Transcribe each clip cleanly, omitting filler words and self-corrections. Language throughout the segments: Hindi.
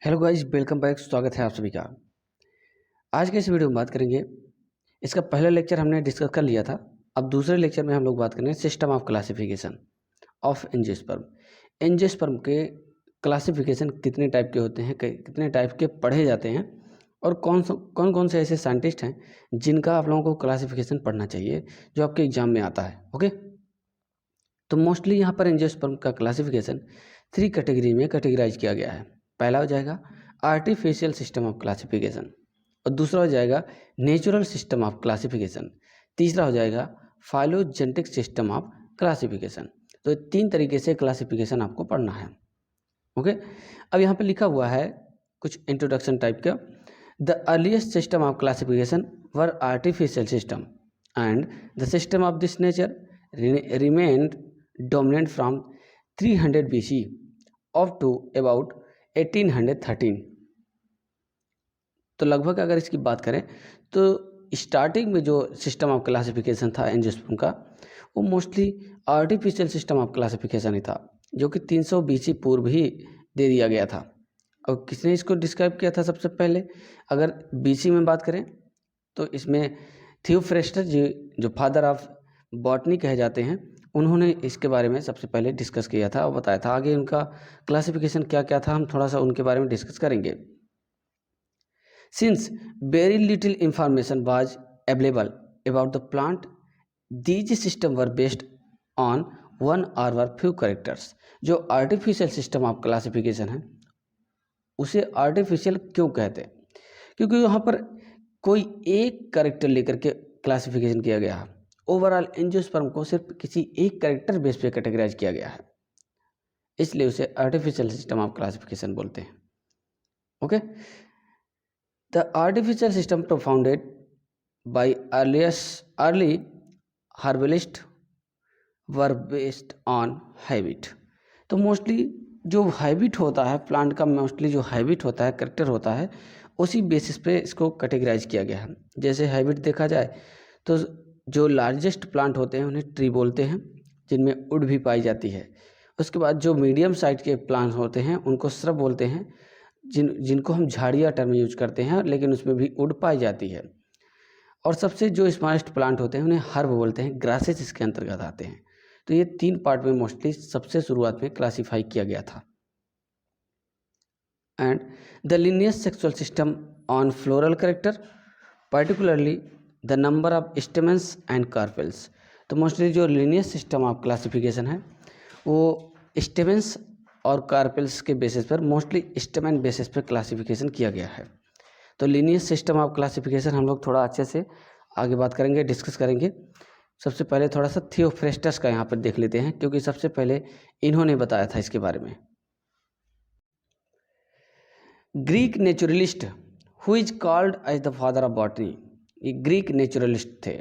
Hello guys, welcome back. स्वागत है आप सभी का। आज के इस वीडियो में बात करेंगे, इसका पहला लेक्चर हमने डिस्कस कर लिया था। अब दूसरे लेक्चर में हम लोग बात करेंगे system of classification of angiosperm. Angiosperm के क्लासिफिकेशन कितने टाइप के होते हैं, कितने टाइप के पढ़े जाते हैं, और कौन कौन से ऐसे साइंटिस्ट हैं जिनका आप लोगों को क्लासिफिकेशन पढ़ना चाहिए जो आपके एग्जाम में आता है। ओके, तो मोस्टली यहाँ पर एंजियोस्पर्म का क्लासिफिकेशन 3 कैटेगरी में कैटेगराइज किया गया है। पहला हो जाएगा आर्टिफिशियल सिस्टम ऑफ क्लासिफिकेशन, और दूसरा हो जाएगा नेचुरल सिस्टम ऑफ क्लासिफिकेशन, तीसरा हो जाएगा फाइलोजेनेटिक सिस्टम ऑफ क्लासिफिकेशन। तो 3 तरीके से क्लासिफिकेशन आपको पढ़ना है। ओके, अब यहाँ पे लिखा हुआ है कुछ इंट्रोडक्शन टाइप का। The earliest system of classification were artificial system and the system of this nature remained dominant from 300 BC up to about 1813। तो लगभग अगर इसकी बात करें तो स्टार्टिंग में जो सिस्टम ऑफ क्लासिफिकेशन था एंजियोस्पर्म का, वो mostly artificial system of classification ही था, जो कि 300 BC पूर्व ही दे दिया गया था। और किसने इसको डिस्क्राइब किया था सबसे पहले? अगर BC में बात करें तो इसमें थियोफ्रेस्टस जी, जो फादर ऑफ बॉटनी कहे जाते हैं, उन्होंने इसके बारे में सबसे पहले डिस्कस किया था और बताया था। आगे उनका क्लासिफिकेशन क्या क्या था, हम थोड़ा सा उनके बारे में डिस्कस करेंगे। Since very little information was available about the plant, these system were based on one और वर फ्यू कैरेक्टर्स। जो आर्टिफिशियल सिस्टम ऑफ क्लासिफिकेशन है उसे आर्टिफिशियल क्यों कहते हैं? क्योंकि यहाँ पर कोई एक कैरेक्टर लेकर के क्लासिफिकेशन किया गया है। ओवरऑल एंजियोस्पर्म को सिर्फ किसी एक कैरेक्टर बेस पे कैटेगराइज किया गया है, इसलिए उसे आर्टिफिशियल सिस्टम ऑफ क्लासिफिकेशन बोलते हैं। Okay, the artificial system propounded bye early herbalist were based on habit. तो मोस्टली जो हैबिट होता है प्लांट का, मोस्टली जो हैबिट होता है, करेक्टर होता है, उसी बेसिस पे इसको कैटेगराइज किया गया है। जैसे हैबिट देखा जाए तो जो लार्जेस्ट प्लांट होते हैं उन्हें ट्री बोलते हैं, जिनमें वुड भी पाई जाती है। उसके बाद जो मीडियम साइज के प्लांट होते हैं उनको श्रब बोलते हैं, जिनको हम झाड़िया टर्म यूज करते हैं, लेकिन उसमें भी वुड पाई जाती है। और सबसे जो स्मॉलेस्ट प्लांट होते हैं उन्हें हर्ब बोलते हैं, ग्रासेस इसके अंतर्गत आते हैं। तो ये 3 पार्ट में मोस्टली सबसे शुरुआत में क्लासीफाई किया गया था। And the Linnaeus sexual system on floral character, particularly the number of stamens and carpels. तो मोस्टली जो लिनियस सिस्टम ऑफ क्लासिफिकेशन है वो स्टेमेंस और कार्पेल्स के बेसिस पर, मोस्टली स्टेमेन बेसिस पर क्लासिफिकेशन किया गया है। तो लिनियस सिस्टम ऑफ क्लासिफिकेशन हम लोग थोड़ा अच्छे से आगे बात करेंगे, डिस्कस करेंगे। सबसे पहले थोड़ा सा थियोफ्रेस्टस का यहाँ पर देख लेते हैं, क्योंकि सबसे पहले इन्होंने बताया था इसके बारे में। Greek naturalist who is called as the father of botany, ये ग्रीक नेचुरलिस्ट थे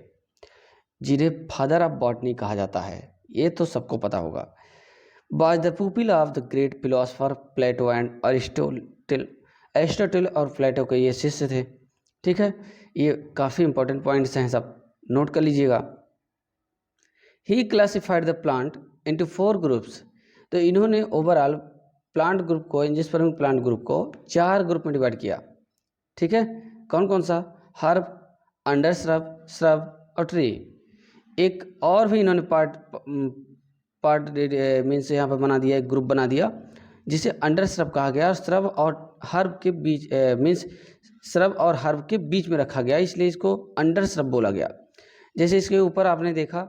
जिन्हें फादर ऑफ बॉटनी कहा जाता है, ये तो सबको पता होगा। Was the pupil of the great philosopher Plato and Aristotle. Aristotle और प्लेटो के ये शिष्य थे। ठीक है, ये काफ़ी इंपॉर्टेंट पॉइंट्स हैं, सब नोट कर लीजिएगा। He classified the plant into 4 groups. तो इन्होंने ओवरऑल प्लांट ग्रुप को, एंजियोस्पर्म प्लांट ग्रुप को 4 ग्रुप में डिवाइड किया। ठीक है, कौन कौन सा? हर्ब, अंडर श्रब, श्रब और ट्री। एक और भी इन्होंने पार्ट मीन्स यहाँ पर बना दिया, एक ग्रुप बना दिया जिसे अंडर श्रब कहा गया, और श्रब और हर्ब के बीच मीन्स श्रब और हर्ब के बीच में रखा गया, इसलिए इसको अंडर श्रब बोला गया। जैसे इसके ऊपर आपने देखा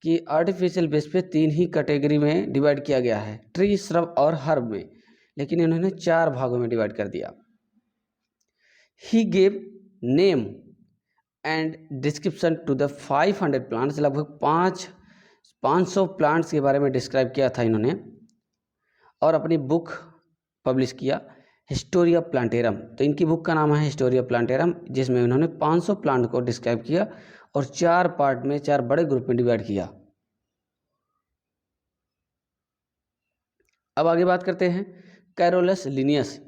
कि आर्टिफिशियल बेस पे 3 ही कैटेगरी में डिवाइड किया गया है, ट्री, श्रब और हर्ब में, लेकिन इन्होंने 4 भागों में डिवाइड कर दिया। He gave name and description to the 500 plants. लगभग 500 प्लांट्स के बारे में डिस्क्राइब किया था इन्होंने, और अपनी बुक पब्लिश किया, हिस्टोरिया प्लांटेरम। तो इनकी बुक का नाम है हिस्टोरिया प्लांटेरम, जिसमें उन्होंने 500 प्लांट को डिस्क्राइब किया और 4 पार्ट में, 4 बड़े ग्रुप में डिवाइड किया। अब आगे बात करते हैं कैरोलस लिनियस।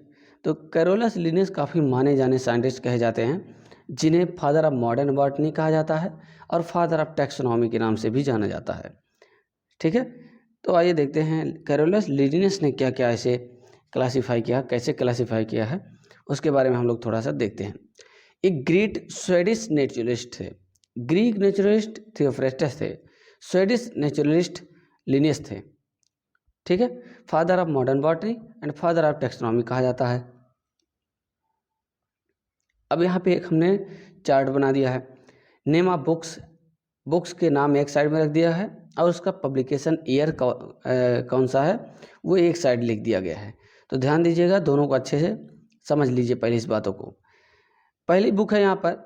तो कैरोलस लिनियस काफ़ी माने जाने साइंटिस्ट कहे जाते हैं, जिन्हें फादर ऑफ मॉडर्न बॉटनी कहा जाता है और फादर ऑफ टैक्सोनॉमी के नाम से भी जाना जाता है। ठीक है, तो आइए देखते हैं कैरोलस लिनियस ने क्या क्या ऐसे क्लासीफाई किया, कैसे क्लासीफाई किया है उसके बारे में हम लोग थोड़ा सा देखते हैं। एक ग्रेट स्वीडिश नेचुरलिस्ट थे, ग्रीक नेचुरलिस्ट थियोफ्रेस्टस थे, स्वीडिश नेचुरलिस्ट लिनियस थे। ठीक है, father of modern botany and father of taxonomy कहा जाता है। अब यहाँ पे एक हमने चार्ट बना दिया है, नेम ऑफ बुक्स, बुक्स के नाम एक साइड में रख दिया है और उसका पब्लिकेशन ईयर कौन सा है वो एक साइड लिख दिया गया है। तो ध्यान दीजिएगा, दोनों को अच्छे से समझ लीजिए पहले इस बातों को। पहली बुक है यहाँ पर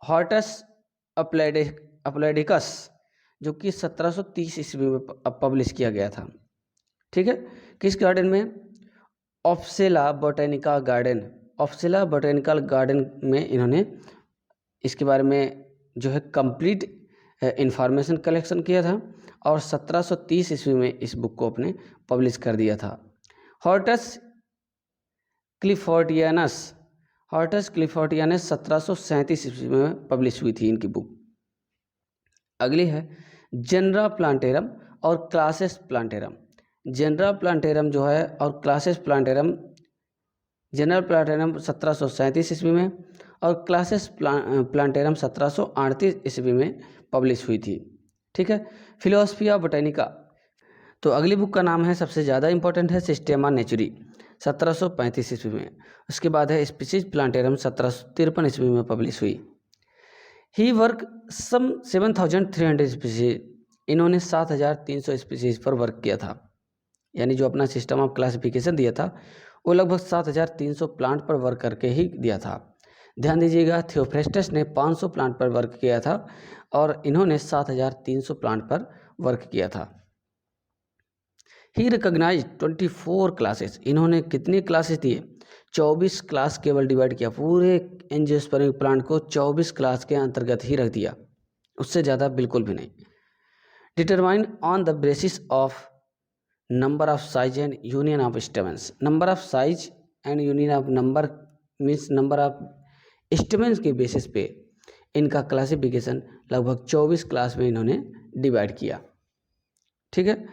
हॉर्टस अप्लेडिकस, जो कि 1730 ईस्वी में पब्लिश किया गया था। ठीक है, किस गार्डन में? ऑप्सेला बोटेनिका गार्डन, ऑप्सेला बोटेनिकल गार्डन में इन्होंने इसके बारे में जो है कंप्लीट इंफॉर्मेशन कलेक्शन किया था और 1730 ईस्वी में इस बुक को अपने पब्लिश कर दिया था। हॉर्टस क्लिफोर्टियनस, हॉर्टस क्लिफोर्टियनस 1737 ईस्वी में पब्लिश हुई थी इनकी बुक। अगली है जनरा प्लांटेरम और क्लासेस प्लांटेरम। जनरा प्लांटेरम जो है और क्लासेस प्लांटेरम, जनरल प्लांटेरम 1737 ईस्वी में और क्लासेस प्लांटेरम 1738 ईस्वी में पब्लिश हुई थी। ठीक है, फिलोसफी ऑफ बोटेनिका, तो अगली बुक का नाम है, सबसे ज़्यादा इंपॉर्टेंट है, सिस्टेमा नेचुरी 1735 ईस्वी में। उसके बाद है स्पीसीज प्लांटेरम 1753 ईस्वी में पब्लिश हुई। ही वर्क सम 7300 स्पीसीज, इन्होंने 7300 स्पीसीज पर वर्क किया था, यानी जो अपना सिस्टम ऑफ क्लासिफिकेशन दिया था वो लगभग 7300 प्लांट पर वर्क करके ही दिया था। ध्यान दीजिएगा, थियोफ्रेस्टस ने 500 प्लांट पर वर्क किया था और इन्होंने 7300 प्लांट पर वर्क किया था। ही रिकॉग्नाइज 24 क्लासेस, इन्होंने कितनी क्लासेस दिए? 24 क्लास केवल डिवाइड किया, पूरे एंजियोस्पर्मिक प्लांट को 24 क्लास के अंतर्गत ही रख दिया, उससे ज़्यादा बिल्कुल भी नहीं। Determine on the basis of number of size and union of stamens, number of size and union of number means number of stamens के बेसिस पे इनका क्लासिफिकेशन लगभग 24 क्लास में इन्होंने डिवाइड किया। ठीक है,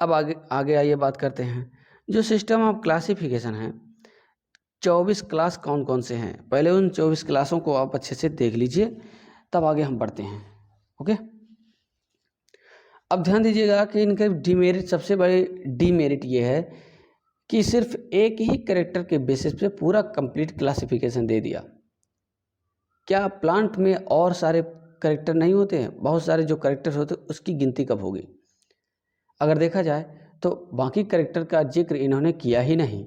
अब आगे आइए बात करते हैं जो सिस्टम ऑफ क्लासिफिकेशन है, 24 क्लास कौन कौन से हैं। पहले उन 24 क्लासों को आप अच्छे से देख लीजिए, तब आगे हम बढ़ते हैं। ओके, अब ध्यान दीजिएगा कि इनके डीमेरिट, सबसे बड़ी डीमेरिट ये है कि सिर्फ एक ही कैरेक्टर के बेसिस पे पूरा कंप्लीट क्लासिफिकेशन दे दिया। क्या प्लांट में और सारे कैरेक्टर नहीं होते हैं? बहुत सारे जो कैरेक्टर्स होते हैं उसकी गिनती कब होगी? अगर देखा जाए तो बाकी कैरेक्टर का जिक्र इन्होंने किया ही नहीं,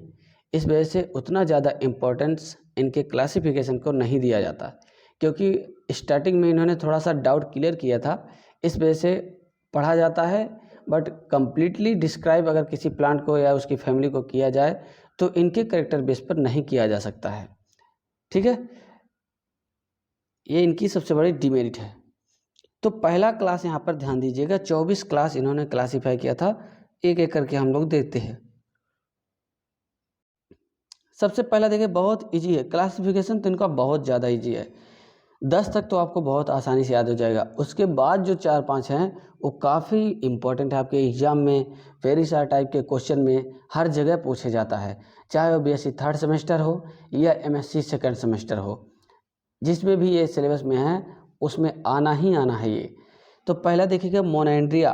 इस वजह से उतना ज़्यादा इम्पोर्टेंस इनके क्लासिफिकेशन को नहीं दिया जाता, क्योंकि स्टार्टिंग में इन्होंने थोड़ा सा डाउट क्लियर किया था, इस वजह से पढ़ा जाता है, बट कम्प्लीटली डिस्क्राइब अगर किसी प्लांट को या उसकी फैमिली को किया जाए तो इनके कैरेक्टर बेस पर नहीं किया जा सकता है। ठीक है, ये इनकी सबसे बड़ी डिमेरिट है। तो पहला क्लास यहाँ पर ध्यान दीजिएगा, 24 क्लास इन्होंने क्लासीफाई किया था, एक एक करके हम लोग देखते हैं। सबसे पहला देखिए, बहुत इजी है क्लासिफिकेशन, तो इनका बहुत ज़्यादा इजी है, 10 तक तो आपको बहुत आसानी से याद हो जाएगा। उसके बाद जो 4-5 हैं वो काफ़ी इंपॉर्टेंट है, आपके एग्जाम में वेरी सारे टाइप के क्वेश्चन में हर जगह पूछे जाता है, चाहे वो बीएससी 3rd सेमेस्टर हो या एमएससी 2nd सेमेस्टर हो, जिसमें भी ये सिलेबस में है उसमें आना ही आना है ये। तो पहला देखिएगा मोनेंड्रिया,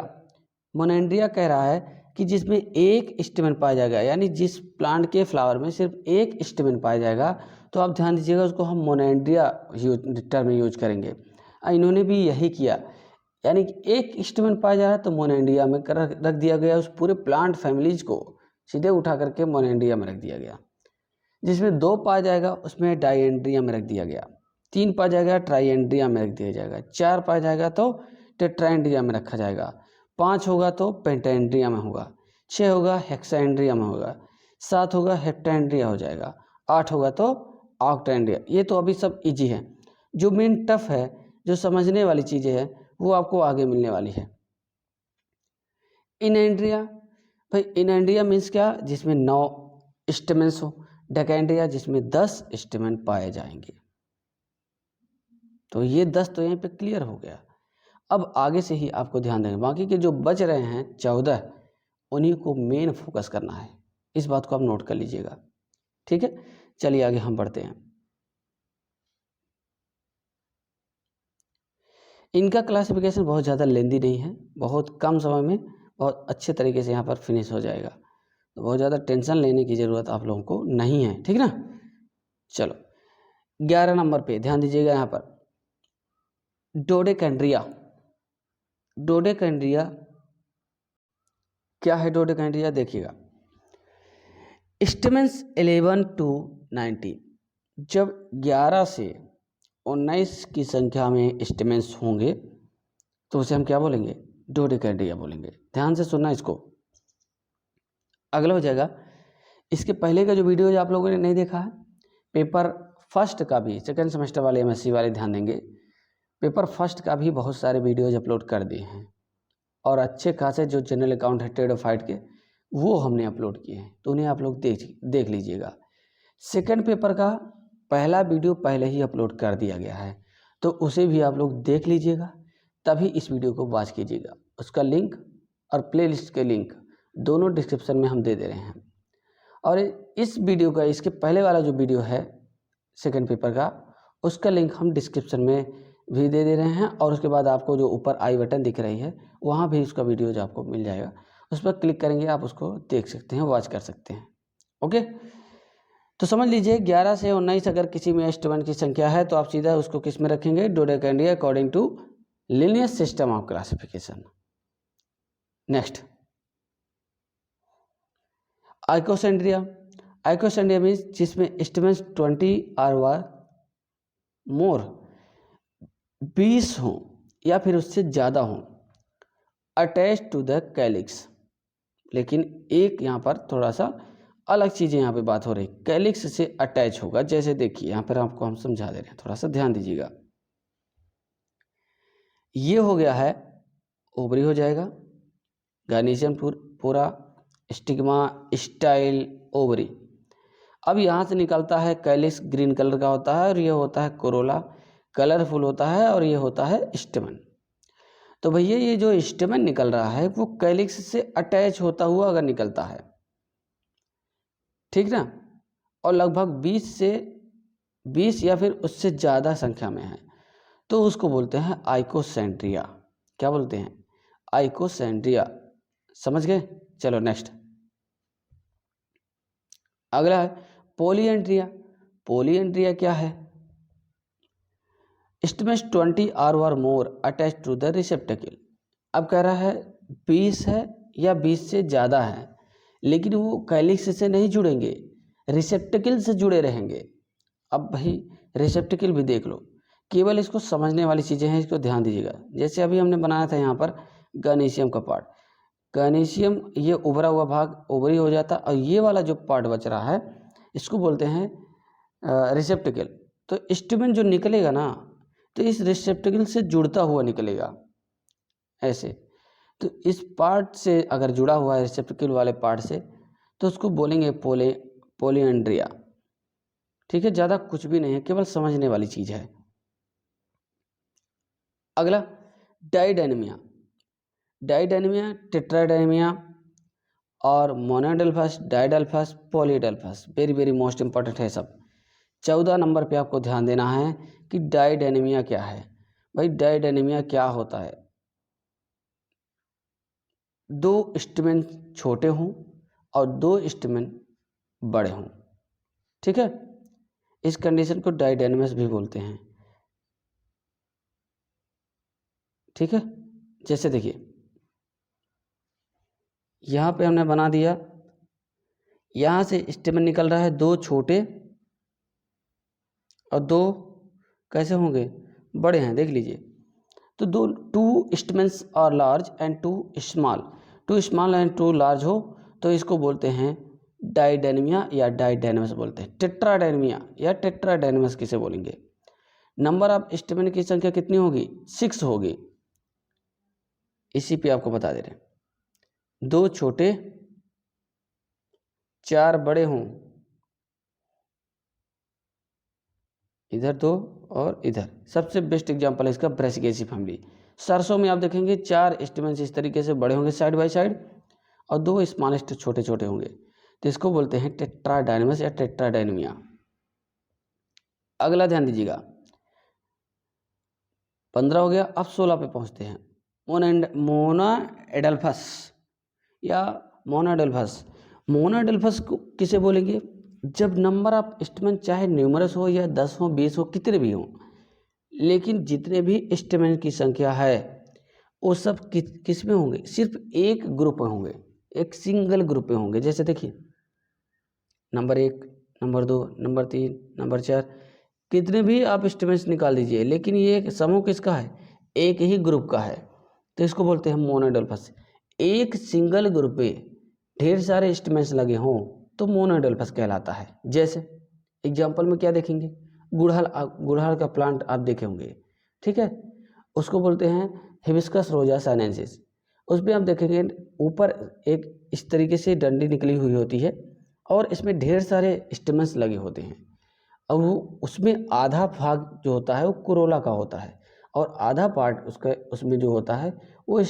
मोनेंड्रिया कह रहा है कि जिसमें एक स्टेमन पाया जाएगा, यानी जिस प्लांट के फ्लावर में सिर्फ एक स्टेमन पाया जाएगा, तो आप ध्यान दीजिएगा उसको हम मोनेंड्रिया टर्म यूज करेंगे। इन्होंने भी यही किया, यानी कि एक स्टेमन पाया जा रहा है तो मोनेंड्रिया में रख दिया गया, उस पूरे प्लांट फैमिलीज को सीधे उठा करके मोनेंड्रिया में रख दिया गया। जिसमें 2 पाया जाएगा उसमें डायएंड्रिया में रख दिया गया, 3 पाया जाएगा ट्राइएंड्रिया में रख दिया जाएगा, 4 पाया जाएगा तो टेट्राएंड्रिया में रखा जाएगा, 5 होगा तो पेंटाएंड्रिया में होगा, 6 होगा हेक्साएंड्रिया में होगा, 7 होगा हेप्टाएंड्रिया हो जाएगा, 8 होगा तो ऑक्टाएंड्रिया। ये तो अभी सब इजी है, जो मेन टफ है, जो समझने वाली चीज़ें हैं वो आपको आगे मिलने वाली है। इनएंड्रिया, भाई इनएंड्रिया मीन्स क्या? जिसमें 9 स्टेमेंस हो। डेकेंड्रिया जिसमें 10 स्टेमेन पाए जाएंगे। तो ये 10 तो यहाँ पे क्लियर हो गया। अब आगे से ही आपको ध्यान देना, बाकी के जो बच रहे हैं 14 उन्हीं को मेन फोकस करना है। इस बात को आप नोट कर लीजिएगा। ठीक है, चलिए आगे हम बढ़ते हैं। इनका क्लासिफिकेशन बहुत ज़्यादा लेंदी नहीं है, बहुत कम समय में बहुत अच्छे तरीके से यहाँ पर फिनिश हो जाएगा, तो बहुत ज़्यादा टेंशन लेने की ज़रूरत आप लोगों को नहीं है। ठीक ना, चलो 11 नंबर पे ध्यान दीजिएगा। यहाँ पर डोडेकेंड्रिया। डोडेकेंड्रिया क्या है? डोडेकेंड्रिया देखिएगा, स्टेमेंस 11 to 19, जब 11 से 19 की संख्या में स्टेमेंस होंगे तो उसे हम क्या बोलेंगे? डोडेकेंड्रिया बोलेंगे। ध्यान से सुनना इसको। अगला हो जाएगा, इसके पहले का जो वीडियो जो आप लोगों ने नहीं देखा है, पेपर फर्स्ट का भी, सेकेंड सेमेस्टर वाले एमएससी वाले ध्यान देंगे, पेपर फर्स्ट का भी बहुत सारे वीडियोज अपलोड कर दिए हैं और अच्छे खासे जो जनरल अकाउंट है ट्रेड ऑफ फाइट के, वो हमने अपलोड किए हैं, तो उन्हें आप लोग देख लीजिएगा। सेकंड पेपर का पहला वीडियो पहले ही अपलोड कर दिया गया है, तो उसे भी आप लोग देख लीजिएगा, तभी इस वीडियो को वॉच कीजिएगा। उसका लिंक और प्लेलिस्ट के लिंक दोनों डिस्क्रिप्शन में हम दे रहे हैं। और इस वीडियो का, इसके पहले वाला जो वीडियो है सेकंड पेपर का, उसका लिंक हम डिस्क्रिप्शन में भी दे रहे हैं, और उसके बाद आपको जो ऊपर आई बटन दिख रही है वहाँ भी उसका वीडियो जो आपको मिल जाएगा, उस पर क्लिक करेंगे आप उसको देख सकते हैं, वॉच कर सकते हैं। ओके, तो समझ लीजिए 11 से 19 अगर किसी में स्टेमेंस की संख्या है तो आप सीधा उसको किस में रखेंगे? Dodecandria according to linear system of classification. Next, icosandria. Icosandria means जिसमें स्टेमेंस 20 और मोर 20 हों या फिर उससे ज़्यादा हों, अटैच टू द कैलिक्स। लेकिन एक यहाँ पर थोड़ा सा अलग चीज़ें यहाँ पे बात हो रही, कैलिक्स से अटैच होगा। जैसे देखिए यहाँ पर आपको हम समझा दे रहे हैं, थोड़ा सा ध्यान दीजिएगा। ये हो गया है ओवरी, हो जाएगा गार्निशियम पूरा, स्टिग्मा, स्टाइल, ओवरी। अब यहाँ से निकलता है कैलिक्स, ग्रीन कलर का होता है, और ये होता है कोरोला, कलरफुल होता है, और ये होता है स्टेमन। तो भैया ये जो स्टेमन निकल रहा है वो कैलिक्स से अटैच होता हुआ अगर निकलता है, ठीक ना, और लगभग 20 या फिर उससे ज़्यादा संख्या में है, तो उसको बोलते हैं आइकोसेंड्रिया। क्या बोलते हैं? आइकोसेंड्रिया। समझ गए? चलो नेक्स्ट, अगला है पॉलीएंड्रिया। पॉलीएंड्रिया क्या है? स्टेमेंस 20 और more attach to the receptacle. अब कह रहा है 20 है या 20 से ज़्यादा है, लेकिन वो कैलिक्स से नहीं जुड़ेंगे, रिसेप्टेकल से जुड़े रहेंगे। अब भाई रिसेप्टेकल भी देख लो, केवल इसको समझने वाली चीज़ें हैं, इसको ध्यान दीजिएगा। जैसे अभी हमने बनाया था यहाँ पर गैनीशियम का पार्ट, गैनीशियम ये उभरा हुआ भाग ओवरी हो जाता, और ये वाला जो पार्ट बच रहा है इसको बोलते हैं रिसेप्टेकल। तो स्टेमेन जो निकलेगा ना, तो इस रिसेप्टेकल से जुड़ता हुआ निकलेगा ऐसे। तो इस पार्ट से अगर जुड़ा हुआ है रिसेप्टेकल वाले पार्ट से, तो उसको बोलेंगे पॉलीएंड्रिया। ठीक है, ज़्यादा कुछ भी नहीं है, केवल समझने वाली चीज़ है। अगला डाइडेनमिया। डाइडेनमिया, टेट्राडेनमिया और monadelphous, diadelphous, polyadelphous, very very most important है सब। 14 नंबर पे आपको ध्यान देना है कि डाइडेनमिया क्या है। भाई डाइडेनमिया क्या होता है? 2 स्टेमेन छोटे हों और 2 स्टेमेन बड़े हों। ठीक है, इस कंडीशन को डाइडेनमस भी बोलते हैं। ठीक है, जैसे देखिए यहाँ पे हमने बना दिया, यहाँ से स्टेमेन निकल रहा है 2 छोटे और 2 कैसे होंगे? बड़े हैं, देख लीजिए। तो 2 stamens are large and 2 small, 2 small and 2 large हो तो इसको बोलते हैं डाइडेनमिया या डाइडेनमस बोलते हैं। टेट्राडेनमिया या टेट्राडेनमस किसे बोलेंगे? नंबर ऑफ स्टेमेन की संख्या कितनी होगी? 6 होगी। इसी पे आपको बता दे रहे हैं, 2 छोटे 4 बड़े हों, इधर 2 और इधर। सबसे बेस्ट एग्जांपल है इसका ब्रेसिकेसी फैमिली। सरसों में आप देखेंगे 4 स्टेमेंस इस तरीके से बड़े होंगे साइड बाय साइड, और 2 स्मॉलेस्ट छोटे छोटे होंगे। तो इसको बोलते हैं टेट्राडाइनमस या टेट्राडाइनमिया। अगला ध्यान दीजिएगा, 15 हो गया। अब 16 पे पहुंचते हैं। मोनाएडल्फस या मोनाएडल्फस। मोनाएडल्फस को किसे बोलेंगे? जब नंबर ऑफ स्टेमन चाहे न्यूमरस हो या 10 हो 20 हो कितने भी हो, लेकिन जितने भी स्टेमन की संख्या है वो सब किस में होंगे? सिर्फ एक ग्रुप में होंगे, एक सिंगल ग्रुप में होंगे। जैसे देखिए नंबर 1, नंबर 2, नंबर 3, नंबर 4, कितने भी आप स्टेमन्स निकाल दीजिए, लेकिन ये समूह किसका है? एक ही ग्रुप का है। तो इसको बोलते हैं मोनोडल्फस। एक सिंगल ग्रुप में ढेर सारे स्टेमन्स लगे हों तो मोनोडल्फस कहलाता है। जैसे एग्जाम्पल में क्या देखेंगे? गुड़हल का प्लांट आप देखे होंगे, ठीक है, उसको बोलते हैं हिबिस्कस रोजा साइनेंसिस। उसमें आप देखेंगे ऊपर एक इस तरीके से डंडी निकली हुई होती है और इसमें ढेर सारे स्टेमन्स लगे होते हैं, और वो उसमें आधा भाग जो होता है वो कोरोला का होता है और आधा पार्ट उसमें जो होता है वो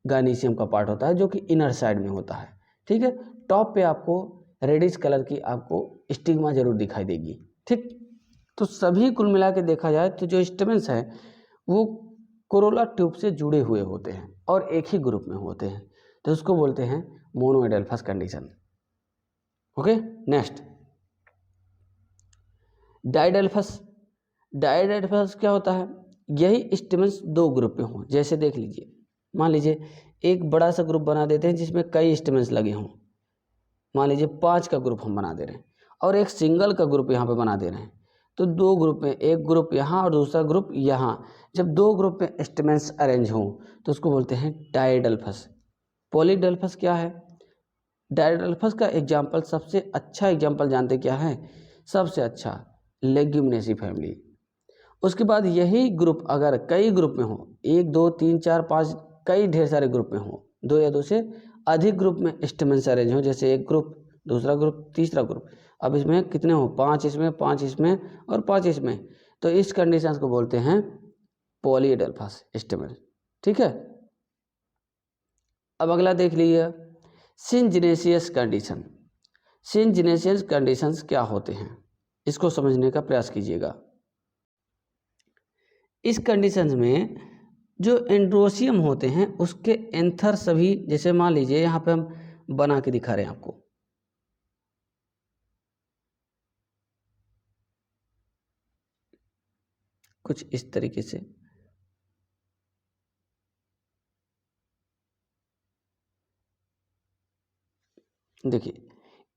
गायनीशियम का पार्ट होता है, जो कि इनर साइड में होता है। ठीक है, टॉप पे आपको रेडिश कलर की आपको स्टिग्मा जरूर दिखाई देगी। ठीक, तो सभी कुल मिला के देखा जाए तो जो स्टेमन्स हैं वो कोरोला ट्यूब से जुड़े हुए होते हैं और एक ही ग्रुप में होते हैं, तो उसको बोलते हैं monadelphous condition. Okay, next diadelphous. Diadelphous क्या होता है? यही स्टेमन्स दो ग्रुप में हों। जैसे देख लीजिए, मान लीजिए एक बड़ा सा ग्रुप बना देते हैं जिसमें कई स्टेमन्स लगे हों, मान लीजिए 5 का ग्रुप हम बना दे रहे हैं और एक सिंगल का ग्रुप यहाँ पे बना दे रहे हैं, तो दो ग्रुप में, एक ग्रुप यहाँ और दूसरा ग्रुप यहाँ, जब दो ग्रुप में स्टेमन्स अरेंज हों तो उसको बोलते हैं डाइडेल्फस। पॉलीडेल्फस क्या है? डाइडेल्फस का एग्जाम्पल, सबसे अच्छा एग्जाम्पल जानते क्या है? सबसे अच्छा लेग्यूमिनेसी फैमिली। उसके बाद यही ग्रुप अगर कई ग्रुप में हो, 1 2 3 4 5, कई ढेर सारे ग्रुप में हो, 2 या 2 से अधिक ग्रुप में स्टेमन्स अरेंज हो, जैसे एक ग्रुप, दूसरा ग्रुप, तीसरा ग्रुप, अब इसमें कितने हो? 5 इसमें, 5 इसमें और 5 इसमें, तो इस कंडीशन को बोलते हैं पॉलीडेल्फस स्टेमन। ठीक है, अब अगला देख लीजिए सिंजिनेसियस कंडीशन। सिंजिनेसियस कंडीशंस क्या होते हैं, इसको समझने का प्रयास कीजिएगा। इस कंडीशंस में जो एंड्रोसियम होते हैं उसके एंथर सभी, जैसे मान लीजिए यहाँ पे हम बना के दिखा रहे हैं आपको, कुछ इस तरीके से, देखिए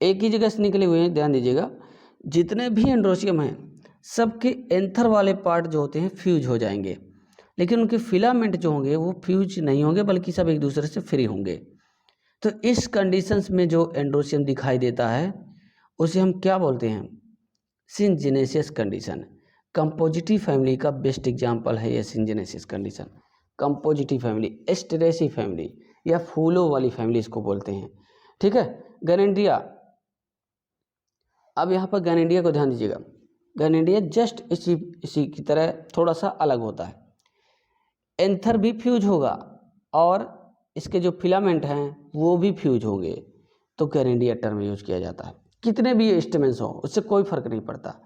एक ही जगह से निकले हुए हैं, ध्यान दीजिएगा। जितने भी एंड्रोसियम हैं सबके एंथर वाले पार्ट जो होते हैं फ्यूज हो जाएंगे, लेकिन उनके फिलामेंट जो होंगे वो फ्यूज नहीं होंगे, बल्कि सब एक दूसरे से फ्री होंगे। तो इस कंडीशंस में जो एंड्रोसियम दिखाई देता है उसे हम क्या बोलते हैं? सिंजिनेसियस कंडीशन। कंपोजिटिव फैमिली का बेस्ट एग्जांपल है ये सिंजिनेसियस कंडीशन। कंपोजिटिव फैमिली, एस्टेरेसी फैमिली या फूलों वाली फैमिली इसको बोलते हैं। ठीक है, गैनेंडिया। अब यहाँ पर गैनेंडिया को ध्यान दीजिएगा, गैनेंडिया जस्ट इसी की तरह थोड़ा सा अलग होता है। एंथर भी फ्यूज होगा और इसके जो फिलामेंट हैं वो भी फ्यूज होंगे, तो गैनेंडिया टर्म यूज किया जाता है। कितने भी स्टेमन्स हो उससे कोई फर्क नहीं पड़ता,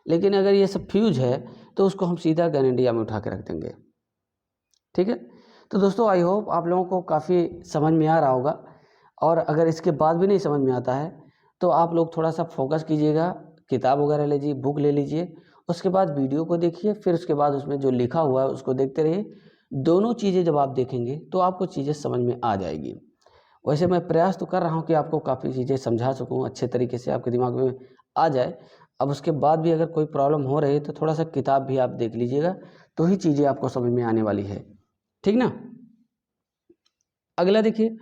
लेकिन अगर ये सब फ्यूज है तो उसको हम सीधा गैनेंडिया में उठा के रख देंगे। ठीक है, तो दोस्तों आई होप आप लोगों को काफ़ी समझ में आ रहा होगा, और अगर इसके बाद भी नहीं समझ में आता है तो आप लोग थोड़ा सा फोकस कीजिएगा, किताब वगैरह लीजिए, बुक ले लीजिए, उसके बाद वीडियो को देखिए, फिर उसके बाद उसमें जो लिखा हुआ है उसको देखते रहिए। दोनों चीज़ें जब आप देखेंगे तो आपको चीज़ें समझ में आ जाएगी। वैसे मैं प्रयास तो कर रहा हूँ कि आपको काफ़ी चीज़ें समझा सकूँ, अच्छे तरीके से आपके दिमाग में आ जाए। अब उसके बाद भी अगर कोई प्रॉब्लम हो रही है तो थोड़ा सा किताब भी आप देख लीजिएगा, तो ही चीज़ें आपको समझ में आने वाली है। ठीक ना। अगला देखिए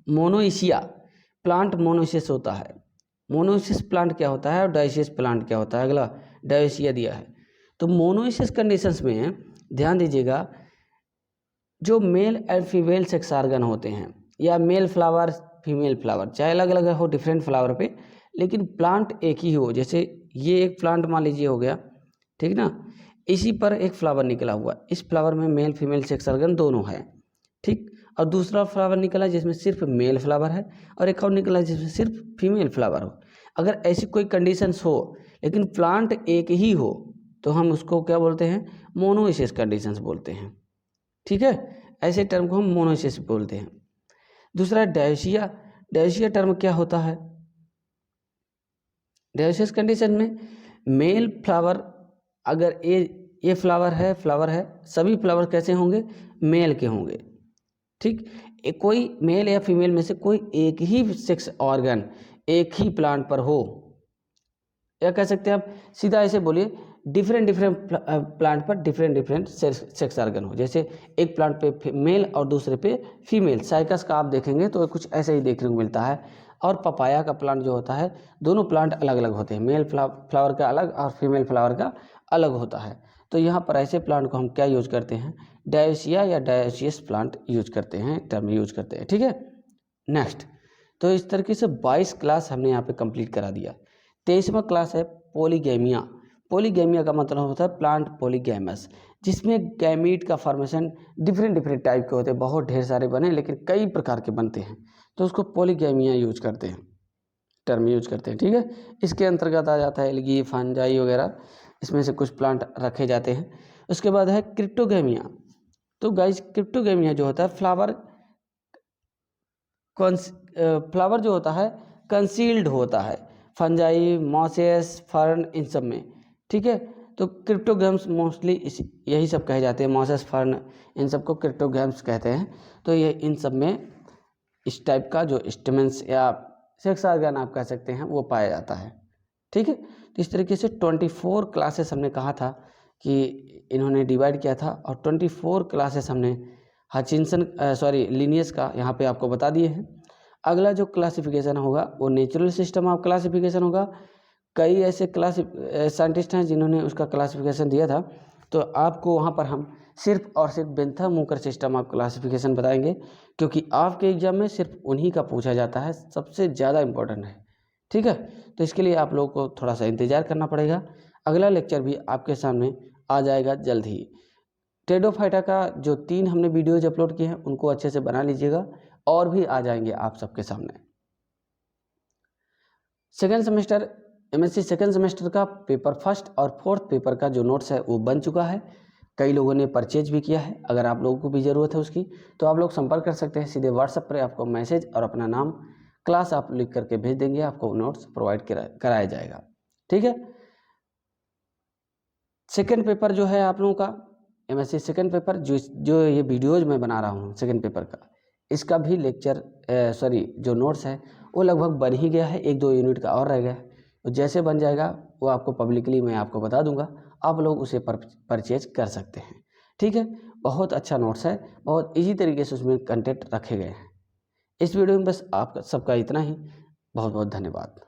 मोनोइसिया प्लांट मोनोइसियस होता है। मोनोइसियस प्लांट क्या होता है और डायोसियस प्लांट क्या होता है? अगला डायोसिया दिया है। तो मोनोइसियस कंडीशंस में ध्यान दीजिएगा, जो male and female sex organ होते हैं, या मेल फ्लावर फीमेल फ्लावर, चाहे अलग अलग हो डिफरेंट फ्लावर पे, लेकिन प्लांट एक ही हो। जैसे ये एक प्लांट मान लीजिए हो गया, ठीक ना, इसी पर एक फ्लावर निकला हुआ, इस फ्लावर में मेल फीमेल सेक्स ऑर्गन दोनों है। ठीक, और दूसरा फ्लावर निकला जिसमें सिर्फ मेल फ्लावर है, और एक और निकला जिसमें सिर्फ फीमेल फ्लावर हो। अगर ऐसी कोई कंडीशंस हो लेकिन प्लांट एक ही हो तो हम उसको क्या बोलते हैं, मोनोइसिस कंडीशंस बोलते हैं। ठीक है, ऐसे टर्म को हम मोनोइसिस बोलते हैं। दूसरा डायोसिया। डायोसिया टर्म क्या होता है, डायोसिस कंडीशन में मेल फ्लावर, अगर ये फ्लावर है, सभी फ्लावर कैसे होंगे, मेल के होंगे। ठीक, कोई मेल या फीमेल में से कोई एक ही सेक्स ऑर्गन एक ही प्लांट पर हो, या कह सकते हैं आप सीधा ऐसे बोलिए, डिफरेंट प्लांट पर डिफरेंट सेक्स ऑर्गन हो। जैसे एक प्लांट पे मेल और दूसरे पे फीमेल। साइकस का आप देखेंगे तो कुछ ऐसे ही देखने को मिलता है। और पपाया का प्लांट जो होता है, दोनों प्लांट अलग अलग होते हैं, मेल फ्लावर का अलग और फीमेल फ्लावर का अलग होता है। तो यहाँ पर ऐसे प्लांट को हम क्या यूज करते हैं, डायोसिया या डायोसियस प्लांट यूज करते हैं, टर्म यूज करते हैं। ठीक है, नेक्स्ट। तो इस तरीके से 22 क्लास हमने यहाँ पे कंप्लीट करा दिया। 23वां क्लास है पॉलीगैमिया। पॉलीगैमिया का मतलब होता है प्लांट पॉलीगैमस, जिसमें गैमीट का फॉर्मेशन डिफरेंट टाइप के होते हैं, बहुत ढेर सारे बने लेकिन कई प्रकार के बनते हैं, तो उसको पॉलीगैमिया यूज करते हैं, टर्म यूज करते हैं। ठीक है, इसके अंतर्गत आ जाता है एल्गी, फंजाई वगैरह, इसमें से कुछ प्लांट रखे जाते हैं। उसके बाद है क्रिप्टोगैमिया। तो गाइस क्रिप्टोगैमिया जो होता है फ्लावर जो होता है कंसील्ड होता है, फंजाई, मॉसेस, फर्न, इन सब में। ठीक है, तो क्रिप्टोगैम्स मोस्टली यही सब कहे जाते हैं, मॉसेस, फर्न, इन सब को क्रिप्टोगैम्स कहते हैं। तो ये इन सब में इस टाइप का जो स्टेमेंस या सेक्स ऑर्गन आप कह सकते हैं वो पाया जाता है। ठीक है, तो इस तरीके से 24 क्लासेस हमने कहा था कि इन्होंने डिवाइड किया था, और 24 क्लासेस हमने हचिंसन लिनियस का यहाँ पे आपको बता दिए हैं। अगला जो क्लासिफिकेशन होगा वो नेचुरल सिस्टम ऑफ क्लासिफिकेशन होगा। कई ऐसे साइंटिस्ट हैं जिन्होंने उसका क्लासिफिकेशन दिया था, तो आपको वहाँ पर हम सिर्फ और सिर्फ बेंथम-मूकर सिस्टम ऑफ क्लासिफिकेशन बताएंगे, क्योंकि आपके एग्जाम में सिर्फ उन्हीं का पूछा जाता है, सबसे ज़्यादा इम्पोर्टेंट है। ठीक है, तो इसके लिए आप लोगों को थोड़ा सा इंतज़ार करना पड़ेगा। अगला लेक्चर भी आपके सामने आ जाएगा जल्द ही। टेडोफाइटा का जो 3 हमने वीडियोज अपलोड किए हैं उनको अच्छे से बना लीजिएगा, और भी आ जाएंगे आप सबके सामने। Second semester MSc second semester का पेपर फर्स्ट और फोर्थ पेपर का जो नोट्स है वो बन चुका है, कई लोगों ने परचेज भी किया है। अगर आप लोगों को भी ज़रूरत है उसकी तो आप लोग संपर्क कर सकते हैं, सीधे व्हाट्सएप पर आपको मैसेज और अपना नाम, क्लास आप लिख करके भेज देंगे, आपको नोट्स प्रोवाइड कराया जाएगा। ठीक है, सेकेंड पेपर जो है आप लोगों का एमएससी सेकेंड पेपर, जो ये वीडियोज मैं बना रहा हूँ सेकेंड पेपर का, इसका भी लेक्चर जो नोट्स है वो लगभग बन ही गया है, 1-2 यूनिट का और रह गया है। तो जैसे बन जाएगा वो आपको पब्लिकली मैं आपको बता दूंगा, आप लोग उसे परचेज कर सकते हैं। ठीक है, बहुत अच्छा नोट्स है, बहुत इजी तरीके से उसमें कंटेंट रखे गए हैं। इस वीडियो में बस आपका सबका इतना ही, बहुत बहुत धन्यवाद।